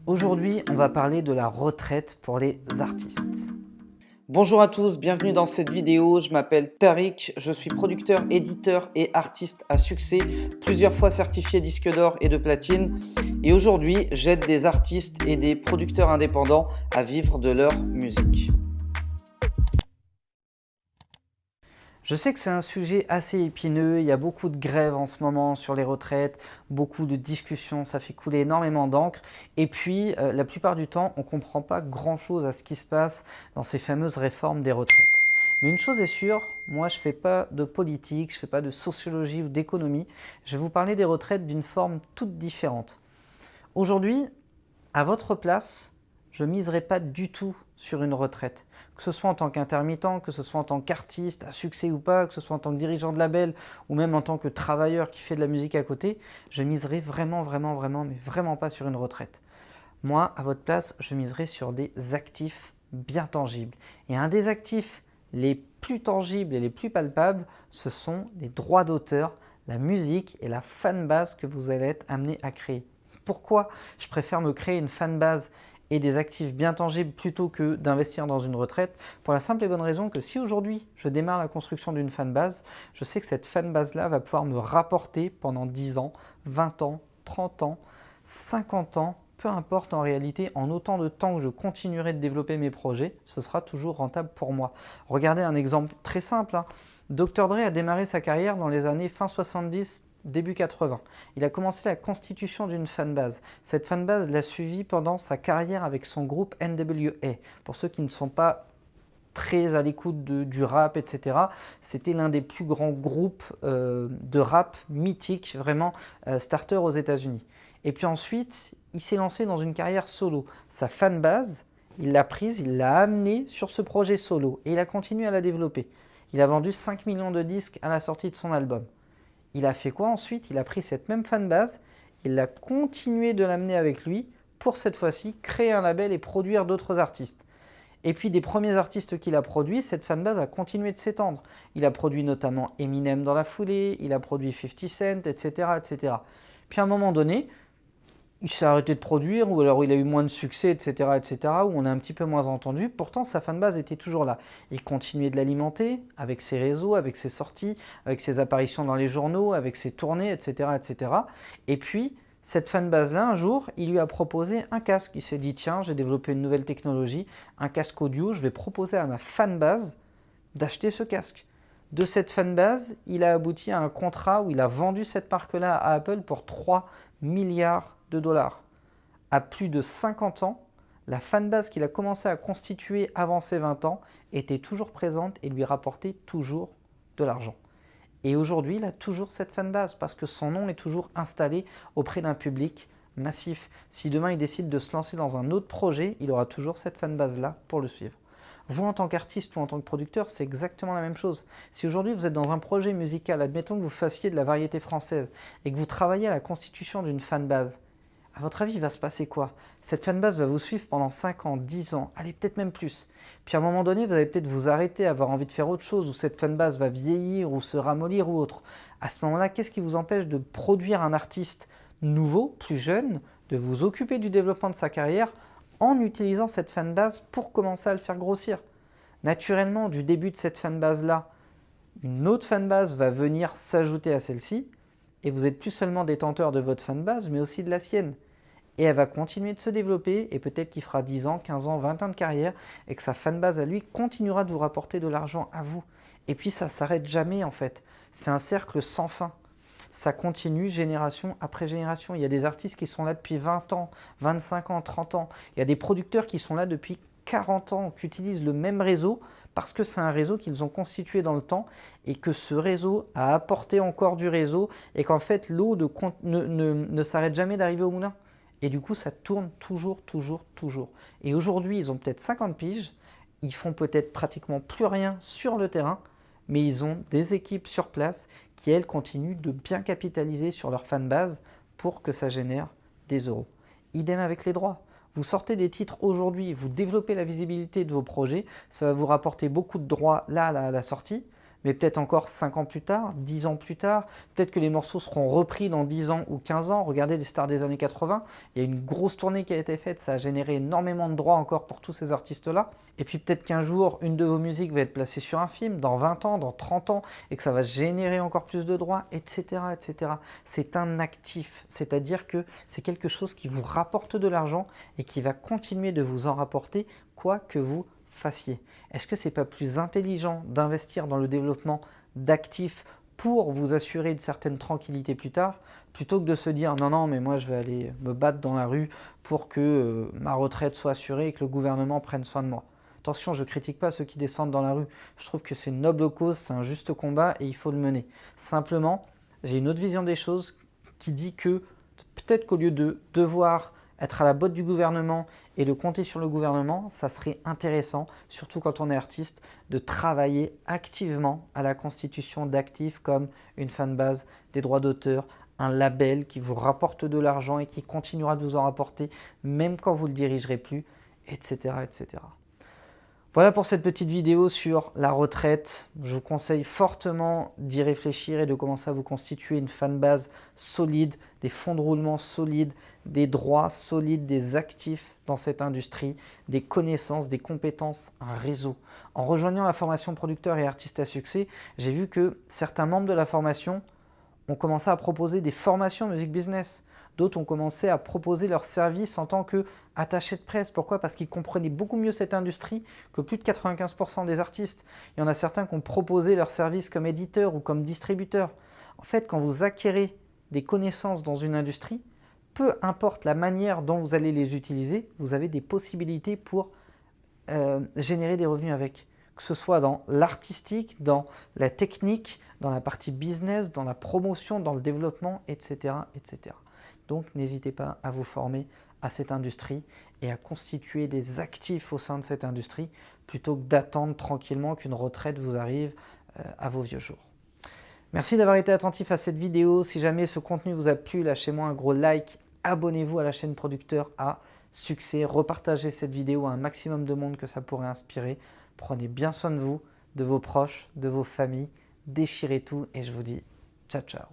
Aujourd'hui, on va parler de la retraite pour les artistes. Bonjour à tous, bienvenue dans cette vidéo. Je m'appelle Tariq, je suis producteur, éditeur et artiste à succès, plusieurs fois certifié disque d'or et de platine. Et aujourd'hui, j'aide des artistes et des producteurs indépendants à vivre de leur musique. Je sais que c'est un sujet assez épineux, il y a beaucoup de grèves en ce moment sur les retraites, beaucoup de discussions, ça fait couler énormément d'encre. Et puis, la plupart du temps, on ne comprend pas grand-chose à ce qui se passe dans ces fameuses réformes des retraites. Mais une chose est sûre, moi je ne fais pas de politique, je ne fais pas de sociologie ou d'économie, je vais vous parler des retraites d'une forme toute différente. Aujourd'hui, à votre place, je ne miserai pas du tout sur une retraite. Que ce soit en tant qu'intermittent, que ce soit en tant qu'artiste, à succès ou pas, que ce soit en tant que dirigeant de label ou même en tant que travailleur qui fait de la musique à côté, je miserai vraiment, mais vraiment pas sur une retraite. Moi, à votre place, je miserai sur des actifs bien tangibles. Et un des actifs les plus tangibles et les plus palpables, ce sont les droits d'auteur, la musique et la fanbase que vous allez être amené à créer. Pourquoi je préfère me créer une fanbase et des actifs bien tangibles plutôt que d'investir dans une retraite? Pour la simple et bonne raison que si aujourd'hui je démarre la construction d'une fanbase, je sais que cette fanbase-là va pouvoir me rapporter pendant 10 ans, 20 ans, 30 ans, 50 ans, peu importe en réalité, en autant de temps que je continuerai de développer mes projets, ce sera toujours rentable pour moi. Regardez un exemple très simple. Dr. Dre a démarré sa carrière dans les années fin 70, début 80. Il a commencé la constitution d'une fanbase. Cette fanbase l'a suivi pendant sa carrière avec son groupe NWA. Pour ceux qui ne sont pas très à l'écoute du rap, etc. C'était l'un des plus grands groupes de rap mythiques, vraiment starter aux États-Unis. Et puis ensuite, il s'est lancé dans une carrière solo. Sa fanbase, il l'a prise, il l'a amenée sur ce projet solo et il a continué à la développer. Il a vendu 5 millions de disques à la sortie de son album. Il a fait quoi ensuite? Il a pris cette même fanbase, il a continué de l'amener avec lui pour cette fois-ci créer un label et produire d'autres artistes. Et puis des premiers artistes qu'il a produits, cette fanbase a continué de s'étendre. Il a produit notamment Eminem dans la foulée, il a produit 50 Cent, etc., etc. Puis à un moment donné, il s'est arrêté de produire, ou alors il a eu moins de succès, etc., etc., où on a un petit peu moins entendu. Pourtant, sa fanbase était toujours là. Il continuait de l'alimenter avec ses réseaux, avec ses sorties, avec ses apparitions dans les journaux, avec ses tournées, etc., etc. Et puis, cette fanbase-là, un jour, il lui a proposé un casque. Il s'est dit, tiens, j'ai développé une nouvelle technologie, un casque audio, je vais proposer à ma fanbase d'acheter ce casque. De cette fanbase, il a abouti à un contrat où il a vendu cette marque-là à Apple pour 3 milliards de dollars. À plus de 50 ans, la fanbase qu'il a commencé à constituer avant ses 20 ans était toujours présente et lui rapportait toujours de l'argent. Et aujourd'hui, il a toujours cette fanbase parce que son nom est toujours installé auprès d'un public massif. Si demain il décide de se lancer dans un autre projet, il aura toujours cette fanbase-là pour le suivre. Vous, en tant qu'artiste ou en tant que producteur, c'est exactement la même chose. Si aujourd'hui vous êtes dans un projet musical, admettons que vous fassiez de la variété française et que vous travaillez à la constitution d'une fanbase, à votre avis, il va se passer quoi? Cette fanbase va vous suivre pendant 5 ans, 10 ans, allez, peut-être même plus. Puis à un moment donné, vous allez peut-être vous arrêter, avoir envie de faire autre chose, ou cette fanbase va vieillir ou se ramollir ou autre. À ce moment-là, qu'est-ce qui vous empêche de produire un artiste nouveau, plus jeune, de vous occuper du développement de sa carrière en utilisant cette fanbase pour commencer à le faire grossir? Naturellement, du début de cette fanbase-là, une autre fanbase va venir s'ajouter à celle-ci, et vous êtes plus seulement détenteur de votre fanbase, mais aussi de la sienne. Et elle va continuer de se développer, et peut-être qu'il fera 10 ans, 15 ans, 20 ans de carrière, et que sa fanbase à lui continuera de vous rapporter de l'argent à vous. Et puis ça ne s'arrête jamais en fait. C'est un cercle sans fin. Ça continue génération après génération. Il y a des artistes qui sont là depuis 20 ans, 25 ans, 30 ans. Il y a des producteurs qui sont là depuis 40 ans, qui utilisent le même réseau parce que c'est un réseau qu'ils ont constitué dans le temps et que ce réseau a apporté encore du réseau et qu'en fait l'eau ne s'arrête jamais d'arriver au moulin. Et du coup, ça tourne toujours, toujours, toujours. Et aujourd'hui, ils ont peut-être 50 piges, ils font peut-être pratiquement plus rien sur le terrain, mais ils ont des équipes sur place qui, elles, continuent de bien capitaliser sur leur fanbase pour que ça génère des euros. Idem avec les droits. Vous sortez des titres aujourd'hui, vous développez la visibilité de vos projets, ça va vous rapporter beaucoup de droits là à la sortie, mais peut-être encore 5 ans plus tard, 10 ans plus tard. Peut-être que les morceaux seront repris dans 10 ans ou 15 ans. Regardez les stars des années 80, il y a une grosse tournée qui a été faite, ça a généré énormément de droits encore pour tous ces artistes-là. Et puis peut-être qu'un jour, une de vos musiques va être placée sur un film, dans 20 ans, dans 30 ans, et que ça va générer encore plus de droits, etc. etc. C'est un actif, c'est-à-dire que c'est quelque chose qui vous rapporte de l'argent et qui va continuer de vous en rapporter quoi que vous fassiez. Est-ce que ce n'est pas plus intelligent d'investir dans le développement d'actifs pour vous assurer une certaine tranquillité plus tard, plutôt que de se dire non, non, mais moi je vais aller me battre dans la rue pour que ma retraite soit assurée et que le gouvernement prenne soin de moi. Attention, je ne critique pas ceux qui descendent dans la rue. Je trouve que c'est une noble cause, c'est un juste combat et il faut le mener. Simplement, j'ai une autre vision des choses qui dit que peut-être qu'au lieu de devoir être à la botte du gouvernement et de compter sur le gouvernement, ça serait intéressant, surtout quand on est artiste, de travailler activement à la constitution d'actifs comme une fanbase, des droits d'auteur, un label qui vous rapporte de l'argent et qui continuera de vous en rapporter même quand vous ne le dirigerez plus, etc., etc. Voilà pour cette petite vidéo sur la retraite. Je vous conseille fortement d'y réfléchir et de commencer à vous constituer une fanbase solide, des fonds de roulement solides, des droits solides, des actifs dans cette industrie, des connaissances, des compétences, un réseau. En rejoignant la formation producteur et artiste à succès, j'ai vu que certains membres de la formation ont commencé à proposer des formations music business. D'autres ont commencé à proposer leurs services en tant qu'attachés de presse. Pourquoi? Parce qu'ils comprenaient beaucoup mieux cette industrie que plus de 95% des artistes. Il y en a certains qui ont proposé leurs services comme éditeurs ou comme distributeurs. En fait, quand vous acquérez des connaissances dans une industrie, peu importe la manière dont vous allez les utiliser, vous avez des possibilités pour générer des revenus avec. Que ce soit dans l'artistique, dans la technique, dans la partie business, dans la promotion, dans le développement, etc. etc. Donc, n'hésitez pas à vous former à cette industrie et à constituer des actifs au sein de cette industrie plutôt que d'attendre tranquillement qu'une retraite vous arrive à vos vieux jours. Merci d'avoir été attentif à cette vidéo. Si jamais ce contenu vous a plu, lâchez-moi un gros like, abonnez-vous à la chaîne Producteur à succès, repartagez cette vidéo à un maximum de monde que ça pourrait inspirer. Prenez bien soin de vous, de vos proches, de vos familles, déchirez tout et je vous dis ciao ciao.